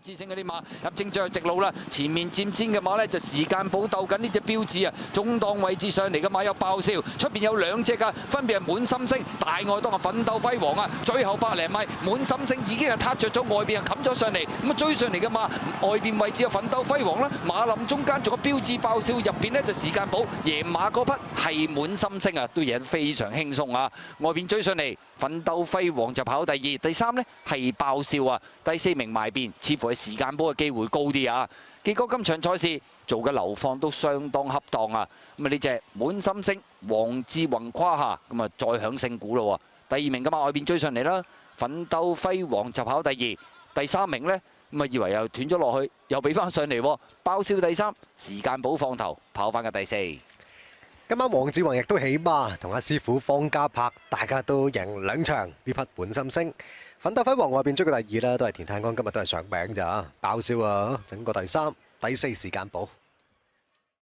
智勝嗰啲馬入正最後直路啦，前面佔先嘅馬呢，就時間寶鬥緊呢隻標誌啊，中檔位置上嚟嘅馬有爆笑，出邊有兩隻啊，分別係滿心星、大愛當啊奮鬥輝煌啊，最後百零米滿心星已經係撻着咗外邊啊冚咗上嚟，咁啊追上嚟嘅馬外邊位置有奮鬥輝煌啦，馬林中間仲有標誌爆笑，入邊呢就時間寶贏馬嗰匹係滿心星啊，都贏得非常輕鬆啊，外邊追上嚟奮鬥輝煌就跑第二，第三呢係爆笑啊，第四名埋邊。似乎係時間波嘅機會高啲啊！結果今場賽事做嘅流放都相當恰當啊！咁啊呢隻滿心星黃志宏胯下，咁啊再享勝股咯喎！第二名嘅馬外邊追上嚟啦，奮鬥輝煌就跑第二，第三名呢，咁啊以為又斷咗落去，又俾翻上嚟喎！爆笑第三，時間寶放頭跑翻嘅第四。今晚黃志宏亦都起馬，同阿師傅方家柏，大家都贏兩場。呢匹滿心星，奮鬥輝煌外邊追嘅第二啦，都係田泰安今日都係上名咋，爆笑啊！整個第三、第四時間寶。